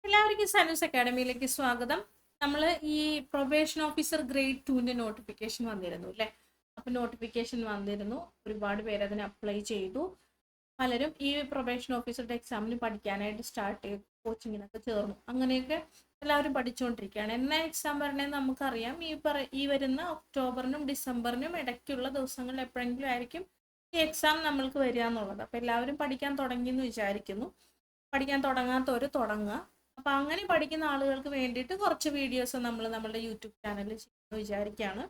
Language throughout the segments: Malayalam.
എല്ലാവർക്കും സനൂസ് അക്കാഡമിയിലേക്ക് സ്വാഗതം. നമ്മൾ ഈ പ്രൊബേഷൻ ഓഫീസർ ഗ്രേഡ് 2ന്റെ നോട്ടിഫിക്കേഷൻ വന്നിരുന്നു അല്ലേ? അപ്പൊ നോട്ടിഫിക്കേഷൻ വന്നിരുന്നു, ഒരുപാട് പേര് അതിന് അപ്ലൈ ചെയ്തു. പലരും ഈ പ്രൊബേഷൻ ഓഫീസറുടെ എക്സാമിന് പഠിക്കാനായിട്ട് സ്റ്റാർട്ട് ചെയ്തു, കോച്ചിങ്ങിനൊക്കെ ചേർന്നു. അങ്ങനെയൊക്കെ എല്ലാവരും പഠിച്ചുകൊണ്ടിരിക്കുകയാണ്. എന്നാ എക്സാം വരണേന്ന് നമുക്കറിയാം. ഈ വരുന്ന ഒക്ടോബറിനും ഡിസംബറിനും ഇടയ്ക്കുള്ള ദിവസങ്ങളിൽ എപ്പോഴെങ്കിലും ആയിരിക്കും ഈ എക്സാം നമ്മൾക്ക് വരിക എന്നുള്ളത്. അപ്പൊ എല്ലാവരും പഠിക്കാൻ തുടങ്ങിയെന്ന് വിചാരിക്കുന്നു. പഠിക്കാൻ തുടങ്ങാത്തവർ തുടങ്ങുക. അപ്പൊ അങ്ങനെ പഠിക്കുന്ന ആളുകൾക്ക് വേണ്ടിയിട്ട് കുറച്ച് വീഡിയോസ് നമ്മൾ നമ്മുടെ യൂട്യൂബ് ചാനലിൽ ചെയ്യുമെന്ന് വിചാരിക്കുകയാണ്.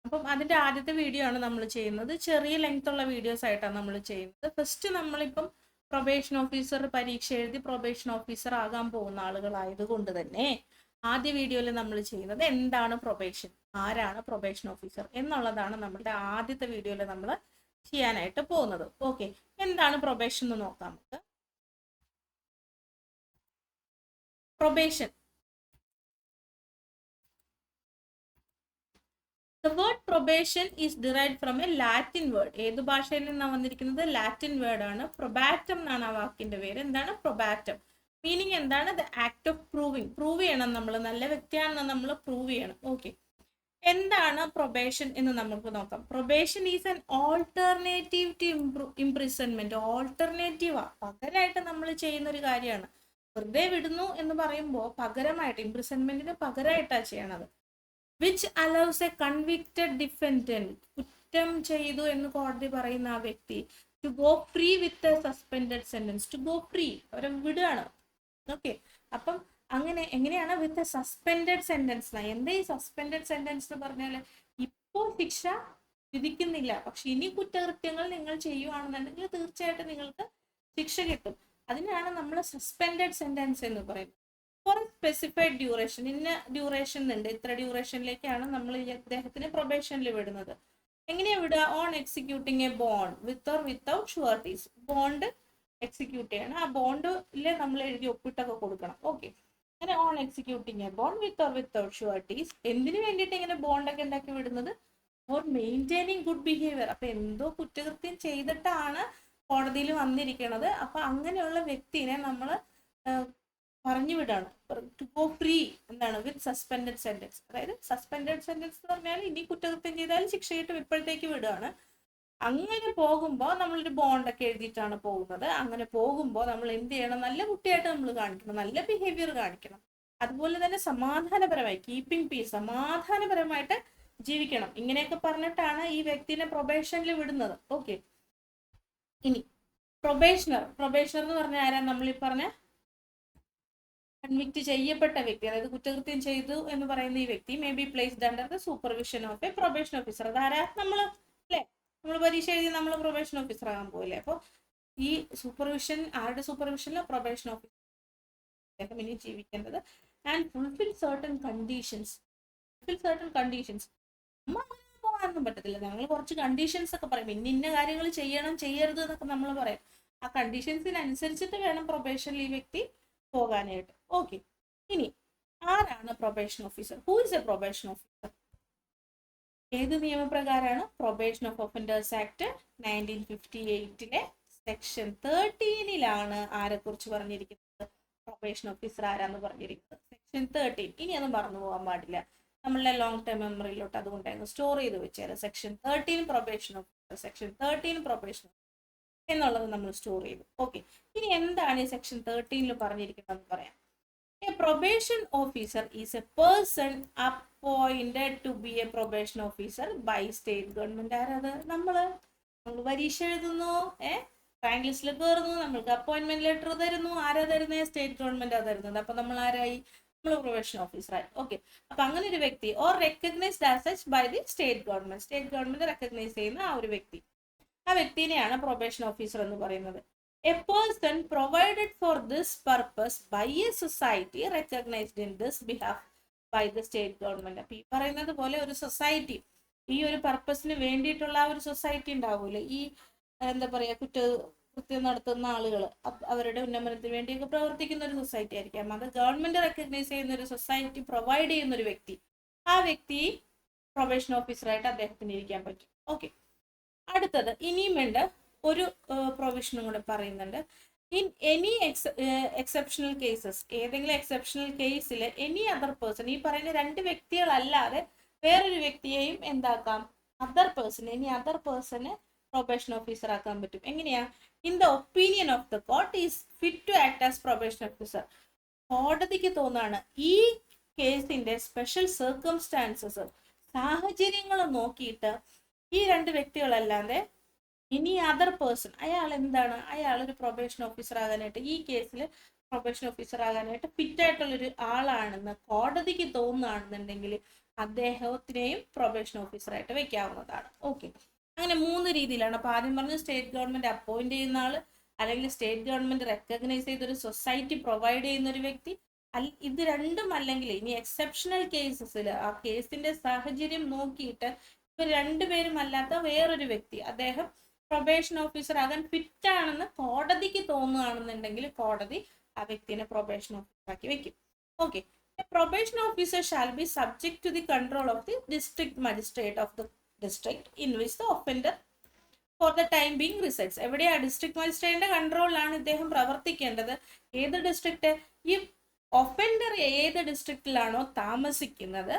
അപ്പം അതിന്റെ ആദ്യത്തെ വീഡിയോ ആണ് നമ്മൾ ചെയ്യുന്നത്. ചെറിയ ലെങ്ത് ഉള്ള വീഡിയോസ് ആയിട്ടാണ് നമ്മൾ ചെയ്യുന്നത്. ഫസ്റ്റ് നമ്മളിപ്പം പ്രൊബേഷൻ ഓഫീസർ പരീക്ഷ എഴുതി പ്രൊബേഷൻ ഓഫീസർ ആകാൻ പോകുന്ന ആളുകളായതുകൊണ്ട് തന്നെ ആദ്യ വീഡിയോയിൽ നമ്മൾ ചെയ്യുന്നത് എന്താണ് പ്രൊബേഷൻ, ആരാണ് പ്രൊബേഷൻ ഓഫീസർ എന്നുള്ളതാണ് നമ്മുടെ ആദ്യത്തെ വീഡിയോയിൽ നമ്മൾ ചെയ്യാനായിട്ട് പോകുന്നത്. ഓക്കെ, എന്താണ് പ്രൊബേഷൻ എന്ന് നോക്കാം നമുക്ക്. Probation. The word probation is derived from a Latin word. ഏത് ഭാഷയിൽ നിന്നാണ് വന്നിരിക്കുന്നത്? ലാറ്റിൻ വേർഡ് ആണ്. പ്രൊബാറ്റം എന്നാണ് ആ വാക്കിന്റെ പേര്. എന്താണ് പ്രൊബാറ്റം? മീനിങ് എന്താണ്? The act of proving. Prove ചെയ്യണം, നമ്മൾ നല്ല വ്യക്തിയാണെന്ന് നമ്മൾ പ്രൂവ് ചെയ്യണം. ഓക്കെ, എന്താണ് പ്രൊബേഷൻ എന്ന് നമുക്ക് നോക്കാം. Probation is an alternative to imprisonment. ഓൾട്ടർനേറ്റീവാ, പകരമായിട്ട് നമ്മൾ ചെയ്യുന്ന ഒരു കാര്യമാണ്. വെറുതെ വിടുന്നു എന്ന് പറയുമ്പോൾ പകരമായിട്ട്, ഇംപ്രിസൺമെന്റിന് പകരമായിട്ടാണ് ചെയ്യണത്. Which allows a convicted defendant, കുറ്റം ചെയ്തു എന്ന് കോടതി പറയുന്ന ആ വ്യക്തി, to go free with a suspended sentence. To go free, അവരെ വിടുകയാണ്. ഓക്കെ, അപ്പം അങ്ങനെ എങ്ങനെയാണ്? With a suspended sentence. എന്താ ഈ സസ്പെൻഡഡ് സെന്റൻസ് എന്ന് പറഞ്ഞാൽ, ഇപ്പോൾ ശിക്ഷ വിധിക്കുന്നില്ല, പക്ഷെ ഇനി കുറ്റകൃത്യങ്ങൾ നിങ്ങൾ ചെയ്യുവാണെന്നുണ്ടെങ്കിൽ തീർച്ചയായിട്ടും നിങ്ങൾക്ക് ശിക്ഷ കിട്ടും. അതിനാണ് നമ്മൾ സസ്പെൻഡഡ് സെന്റൻസ് എന്ന് പറയുന്നത്. ഫോർ സ്പെസിഫൈഡ് ഡ്യൂറേഷൻ, ഇന്ന ഡ്യൂറേഷൻ ഉണ്ട്, ഇത്ര ഡ്യൂറേഷനിലേക്കാണ് നമ്മൾ ഈ അദ്ദേഹത്തിന് പ്രൊബേഷനിൽ വിടുന്നത്. എങ്ങനെയാ വിടുക? On executing a bond with or without sureties. Bond execute ചെയ്യണം, ആ ബോണ്ടിൽ നമ്മൾ എഴുതി ഒപ്പിട്ടൊക്കെ കൊടുക്കണം. ഓക്കെ, അങ്ങനെ on executing a bond with or without sureties. എന്തിനു വേണ്ടിയിട്ട് ഇങ്ങനെ ബോണ്ടൊക്കെ ഉണ്ടാക്കി വിടുന്നത്? For maintaining good behaviour. അപ്പൊ എന്തോ കുറ്റകൃത്യം ചെയ്തിട്ടാണ് കോടതിയിൽ വന്നിരിക്കുന്നത്. അപ്പൊ അങ്ങനെയുള്ള വ്യക്തിനെ നമ്മൾ പറഞ്ഞു വിടാണ്. ടു ഗോ ഫ്രീ എന്താണ്? വിത്ത് സസ്പെൻഡഡ് സെന്റൻസ്. അതായത് സസ്പെൻഡഡ് സെന്റൻസ് എന്ന് പറഞ്ഞാൽ ഇനി കുറ്റകൃത്യം ചെയ്താൽ ശിക്ഷ കിട്ടും, ഇപ്പോഴത്തേക്ക് വിടുകയാണ്. അങ്ങനെ പോകുമ്പോൾ നമ്മളൊരു ബോണ്ടൊക്കെ എഴുതിയിട്ടാണ് പോകുന്നത്. അങ്ങനെ പോകുമ്പോൾ നമ്മൾ എന്ത് ചെയ്യണം? നല്ല കുട്ടിയായിട്ട് നമ്മൾ കാണിക്കണം, നല്ല ബിഹേവിയർ കാണിക്കണം. അതുപോലെ തന്നെ സമാധാനപരമായി, കീപ്പിംഗ് പീസ്, സമാധാനപരമായിട്ട് ജീവിക്കണം. ഇങ്ങനെയൊക്കെ പറഞ്ഞിട്ടാണ് ഈ വ്യക്തിനെ പ്രൊബേഷനിൽ വിടുന്നത്. ഓക്കെ, ഇനി പ്രൊബേഷണർ. പ്രൊബേഷണർ എന്ന് പറഞ്ഞാൽ ആരാ? നമ്മൾ ഈ പറഞ്ഞ കൺവിക്ട് ചെയ്യപ്പെട്ട വ്യക്തി, അതായത് കുറ്റകൃത്യം ചെയ്തു എന്ന് പറയുന്ന ഈ വ്യക്തി may be placed under the supervision of A probation officer. അതാരാ? നമ്മൾ അല്ലേ? നമ്മൾ പരീക്ഷ എഴുതി നമ്മൾ പ്രൊബേഷൻ ഓഫീസർ ആകാൻ പോയില്ലേ? അപ്പോൾ ഈ സൂപ്പർവിഷൻ ആരുടെ സൂപ്പർവിഷനിൽ? പ്രൊബേഷൻ ഓഫീസർ ഇനി ജീവിക്കേണ്ടത്. And fulfil certain conditions. Fulfil certain conditions. പോകാനൊന്നും പറ്റത്തില്ല. ഞങ്ങൾ കുറച്ച് കണ്ടീഷൻസ് ഒക്കെ പറയും, ഇന്ന കാര്യങ്ങൾ ചെയ്യണം ചെയ്യരുത് എന്നൊക്കെ നമ്മൾ പറയും. ആ കണ്ടീഷൻസിനനുസരിച്ചിട്ട് വേണം പ്രൊബേഷനിൽ ഈ വ്യക്തി പോകാനായിട്ട്. ഓക്കെ, ഇനി ആരാണ് probation officer? Who is a probation officer? ഏത് നിയമപ്രകാരമാണ്? Probation of offenders act 1958 section 13 ആരെ കുറിച്ച് പറഞ്ഞിരിക്കുന്നത്? പ്രൊബേഷൻ ഓഫീസർ ആരാന്ന് പറഞ്ഞിരിക്കുന്നത്? സെക്ഷൻ 13. ഇനി ഒന്നും മറന്നു പോകാൻ പാടില്ല, നമ്മളുടെ ലോങ് ടൈം മെമ്മറിയിലോട്ട് അതുകൊണ്ടായിരുന്നു സ്റ്റോർ ചെയ്ത് വെച്ചാൽ. Section 13 probation officer, section 13 probation എന്നുള്ളത് നമ്മൾ സ്റ്റോർ ചെയ്തു. ഓക്കെ, ഇനി എന്താണ് ഈ സെക്ഷൻ 13 പറഞ്ഞിരിക്കുന്നതെന്ന് പറയാം. A probation officer is a person appointed to be a probation officer by state government. ആരത്? നമ്മൾ പരീക്ഷ എഴുതുന്നു, റാങ്ക് ലിസ്റ്റിൽ കയറുന്നു, നമ്മൾക്ക് അപ്പോയിന്റ്മെന്റ് ലെറ്റർ തരുന്നു. ആരാ തരുന്നത്? സ്റ്റേറ്റ് ഗവൺമെന്റ് തരുന്നത്. അപ്പൊ നമ്മൾ ആരായി? നമ്മൾ പ്രൊബേഷൻ ഓഫീസറായി. ഓക്കെ, അപ്പൊ അങ്ങനെ ഒരു വ്യക്തി or recognised as such by the state government. State government recognise ചെയ്യുന്ന ആ ഒരു വ്യക്തി, ആ വ്യക്തിനെയാണ് പ്രൊബേഷൻ ഓഫീസർ എന്ന് പറയുന്നത്. A person provided for this purpose by a society recognised in this behalf by the state government. അപ്പൊ ഈ പറയുന്നത് പോലെ ഒരു സൊസൈറ്റി, ഈ ഒരു പർപ്പസിന് വേണ്ടിയിട്ടുള്ള ആ ഒരു സൊസൈറ്റി ഉണ്ടാവൂല്ലേ, ഈ എന്താ പറയാ കുറ്റകൃത്യം നടത്തുന്ന ആളുകൾ, അവരുടെ ഉന്നമനത്തിന് വേണ്ടിയൊക്കെ പ്രവർത്തിക്കുന്ന ഒരു സൊസൈറ്റി ആയിരിക്കാം. അത് ഗവൺമെന്റ് റെക്കഗ്നൈസ് ചെയ്യുന്ന ഒരു സൊസൈറ്റി പ്രൊവൈഡ് ചെയ്യുന്ന ഒരു വ്യക്തി, ആ വ്യക്തി പ്രൊബേഷൻ ഓഫീസറായിട്ട് അദ്ദേഹത്തിന് ഇരിക്കാൻ പറ്റും. ഓക്കെ, അടുത്തത് ഇനിയും ഉണ്ട് ഒരു പ്രൊവിഷനും കൂടെ പറയുന്നുണ്ട്. ഇൻ എനി എക്സെപ്ഷണൽ കേസസ്, ഏതെങ്കിലും എക്സെപ്ഷണൽ കേസിൽ എനി അതർ പേഴ്സൺ, ഈ പറയുന്ന രണ്ട് വ്യക്തികളല്ലാതെ വേറൊരു വ്യക്തിയെയും എന്താക്കാം, അതർ പേഴ്സൺ, എനി അതർ പേഴ്സണ് പ്രൊബേഷൻ ഓഫീസർ ആക്കാൻ പറ്റും. എങ്ങനെയാ? In the opinion of the court is fit to act as probation officer. കോടതിക്ക് തോന്നാണ് ഈ കേസിന്റെ സ്പെഷ്യൽ സർക്കംസ്റ്റാൻസസ്, സാഹചര്യങ്ങൾ നോക്കിയിട്ട് ഈ രണ്ട് വ്യക്തികളല്ലാതെ ഇനി അതർ പേഴ്സൺ, അയാൾ എന്താണ്, അയാൾ ഒരു പ്രൊബേഷൻ ഓഫീസർ ആകാനായിട്ട്, ഈ കേസിൽ പ്രൊബേഷൻ ഓഫീസർ ആകാനായിട്ട് ഫിറ്റ് ആയിട്ടുള്ളൊരു ആളാണെന്ന് കോടതിക്ക് തോന്നുകയാണെന്നുണ്ടെങ്കിൽ അദ്ദേഹത്തിനെയും പ്രൊബേഷൻ ഓഫീസറായിട്ട് വെക്കാവുന്നതാണ്. ഓക്കെ, അങ്ങനെ 3 രീതിയിലാണ്. അപ്പൊ ആദ്യം പറഞ്ഞു സ്റ്റേറ്റ് ഗവൺമെന്റ് അപ്പോയിന്റ് ചെയ്യുന്ന ആള്, അല്ലെങ്കിൽ സ്റ്റേറ്റ് ഗവൺമെന്റ് റെക്കഗ്നൈസ് ചെയ്ത ഒരു സൊസൈറ്റി പ്രൊവൈഡ് ചെയ്യുന്ന ഒരു വ്യക്തി, ഇത് രണ്ടും അല്ലെങ്കിൽ ഇനി എക്സെപ്ഷണൽ കേസസിൽ ആ കേസിന്റെ സാഹചര്യം നോക്കിയിട്ട് ഇവർ രണ്ടുപേരും അല്ലാത്ത വേറൊരു വ്യക്തി, അദ്ദേഹം പ്രൊബേഷൻ ഓഫീസർ ആകാൻ ഫിറ്റ് ആണെന്ന് കോടതിക്ക് തോന്നുകയാണെന്നുണ്ടെങ്കിൽ കോടതി ആ വ്യക്തിനെ പ്രൊബേഷൻ ഓഫീസർ ആക്കി വെക്കും. Okay, probation officer shall be subject to the control of the district magistrate of the district in which the offender for the time being resides. എവിടെയാ? ഡിസ്ട്രിക്ട് മജിസ്ട്രേറ്റിന്റെ കൺട്രോളിലാണ് ഇദ്ദേഹം പ്രവർത്തിക്കേണ്ടത്. ഏത് ഡിസ്ട്രിക്ട്? ഈ ഒഫൻഡർ ഏത് ഡിസ്ട്രിക്റ്റിലാണോ താമസിക്കുന്നത്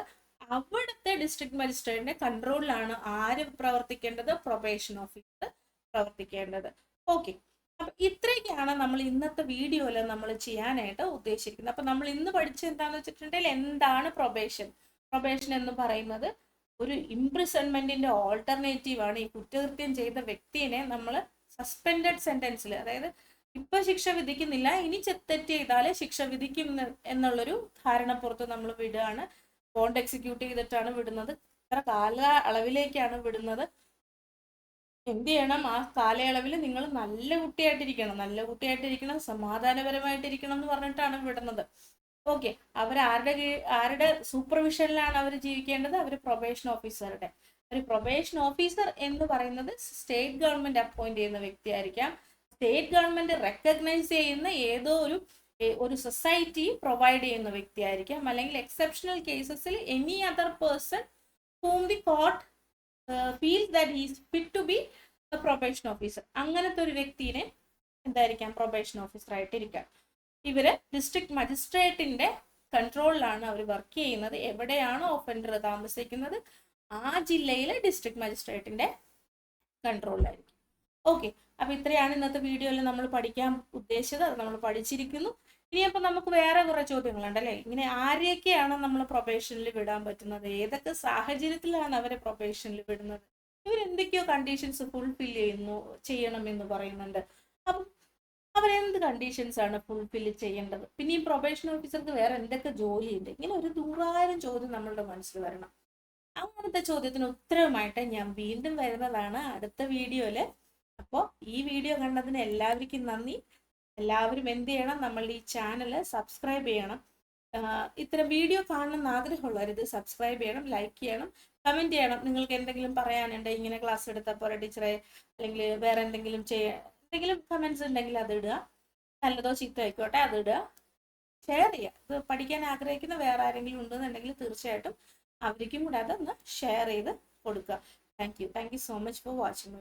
അവിടുത്തെ ഡിസ്ട്രിക്ട് മജിസ്ട്രേറ്റിന്റെ കൺട്രോളിലാണ് ആര് പ്രവർത്തിക്കേണ്ടത്? പ്രൊബേഷൻ ഓഫീസർ പ്രവർത്തിക്കേണ്ടത്. ഓക്കെ, അപ്പൊ ഇത്രയൊക്കെയാണ് നമ്മൾ ഇന്നത്തെ വീഡിയോയിൽ നമ്മൾ ചെയ്യാനായിട്ട് ഉദ്ദേശിക്കുന്നത്. അപ്പൊ നമ്മൾ ഇന്ന് പഠിച്ചത് എന്താണെന്ന് വെച്ചിട്ടുണ്ടെങ്കിൽ എന്താണ് പ്രൊബേഷൻ. പ്രൊബേഷൻ എന്ന് പറയുന്നത് ഒരു ഇംപ്രിസൺമെന്റിന്റെ ഓൾട്ടർനേറ്റീവ് ആണ്. ഈ കുറ്റകൃത്യം ചെയ്ത വ്യക്തിയെ നമ്മൾ സസ്പെൻഡഡ് സെന്റൻസിൽ, അതായത് ഇപ്പൊ ശിക്ഷ വിധിക്കുന്നില്ല, ഇനി തെറ്റ് ചെയ്താലേ ശിക്ഷ വിധിക്കും എന്നുള്ളൊരു ധാരണപ്പുറത്ത് നമ്മൾ വിടുകയാണ്. ബോണ്ട് എക്സിക്യൂട്ട് ചെയ്തിട്ടാണ് വിടുന്നത്. ഇത്ര കാല അളവിലേക്കാണ് വിടുന്നത്. എന്ത് ചെയ്യണം? ആ കാലയളവിൽ നിങ്ങൾ നല്ല കുട്ടിയായിട്ടിരിക്കണം, സമാധാനപരമായിട്ടിരിക്കണം എന്ന് പറഞ്ഞിട്ടാണ് വിടുന്നത്. ഓക്കെ, ആരുടെ സൂപ്പർവിഷനിലാണ് അവർ ജീവിക്കേണ്ടത്? അവർ പ്രൊബേഷൻ ഓഫീസറുടെ. ഒരു പ്രൊബേഷൻ ഓഫീസർ എന്ന് പറയുന്നത് സ്റ്റേറ്റ് ഗവൺമെന്റ് അപ്പോയിന്റ് ചെയ്യുന്ന വ്യക്തിയായിരിക്കാം. സ്റ്റേറ്റ് ഗവൺമെന്റ് റെക്കഗ്നൈസ് ചെയ്യുന്ന ഏതോ ഒരു സൊസൈറ്റി പ്രൊവൈഡ് ചെയ്യുന്ന വ്യക്തിയായിരിക്കാം. അല്ലെങ്കിൽ എക്സെപ്ഷണൽ കേസസിൽ any other person whom the court feels that he is fit to be a probation officer. അങ്ങനത്തെ ഒരു വ്യക്തിനെ എന്തായിരിക്കാം? പ്രൊബേഷൻ ഓഫീസർ ആയിട്ടിരിക്കാം. ഇവര് ഡിസ്ട്രിക്ട് മജിസ്ട്രേറ്റിന്റെ കൺട്രോളിലാണ് അവർ വർക്ക് ചെയ്യുന്നത്. എവിടെയാണോ ഒഫൻഡർ താമസിക്കുന്നത് ആ ജില്ലയിലെ ഡിസ്ട്രിക്ട് മജിസ്ട്രേറ്റിന്റെ കൺട്രോളിലായിരിക്കും. ഓക്കെ, അപ്പൊ ഇത്രയാണ് ഇന്നത്തെ വീഡിയോയിൽ നമ്മൾ പഠിക്കാൻ ഉദ്ദേശിച്ചത്. അത് നമ്മൾ പഠിച്ചിരിക്കുന്നു. ഇനിയപ്പോൾ നമുക്ക് വേറെ കുറെ ചോദ്യങ്ങളുണ്ടല്ലേ. ഇങ്ങനെ ആരെയൊക്കെയാണ് നമ്മൾ പ്രൊബേഷനിൽ വിടാൻ പറ്റുന്നത്, ഏതൊക്കെ സാഹചര്യത്തിലാണ് അവരെ പ്രൊബേഷനിൽ വിടുന്നത്, ഇവരെന്തൊക്കെയോ കണ്ടീഷൻസ് ഫുൾഫിൽ ചെയ്യണമെന്ന് പറയുന്നുണ്ട്. അപ്പം അവരെന്ത് കണ്ടീഷൻസ് ആണ് ഫുൾഫിൽ ചെയ്യേണ്ടത്? പിന്നെ ഈ പ്രൊബേഷൻ ഓഫീസർക്ക് വേറെ എന്തൊക്കെ ജോലിയുണ്ട്? ഇങ്ങനെ ഒരു 100,000 ചോദ്യം നമ്മളുടെ മനസ്സിൽ വരണം. അങ്ങനത്തെ ചോദ്യത്തിന് ഉത്തരവുമായിട്ട് ഞാൻ വീണ്ടും വരുന്നതാണ് അടുത്ത വീഡിയോയില്. അപ്പോൾ ഈ വീഡിയോ കണ്ടതിന് എല്ലാവർക്കും നന്ദി. എല്ലാവരും എന്ത് ചെയ്യണം? നമ്മളുടെ ഈ ചാനൽ സബ്സ്ക്രൈബ് ചെയ്യണം. ഇത്തരം വീഡിയോ കാണണമെന്ന് ആഗ്രഹമുള്ളവർ ഇത് സബ്സ്ക്രൈബ് ചെയ്യണം, ലൈക്ക് ചെയ്യണം, കമന്റ് ചെയ്യണം. നിങ്ങൾക്ക് എന്തെങ്കിലും പറയാനുണ്ട്, ഇങ്ങനെ ക്ലാസ് എടുത്തപ്പോൾ ടീച്ചറെ, അല്ലെങ്കിൽ വേറെ എന്തെങ്കിലും എന്തെങ്കിലും കമന്റ്സ് ഉണ്ടെങ്കിൽ അത് ഇടുക. നല്ലതോ ചീത്ത ആയിക്കോട്ടെ അത് ഇടുക. ഷെയർ ചെയ്യുക. ഇത് പഠിക്കാൻ ആഗ്രഹിക്കുന്ന വേറെ ആരെങ്കിലും ഉണ്ടെന്നുണ്ടെങ്കിൽ തീർച്ചയായിട്ടും അവർക്കും കൂടെ അതൊന്ന് ഷെയർ ചെയ്ത് കൊടുക്കുക. Thank you so much for watching.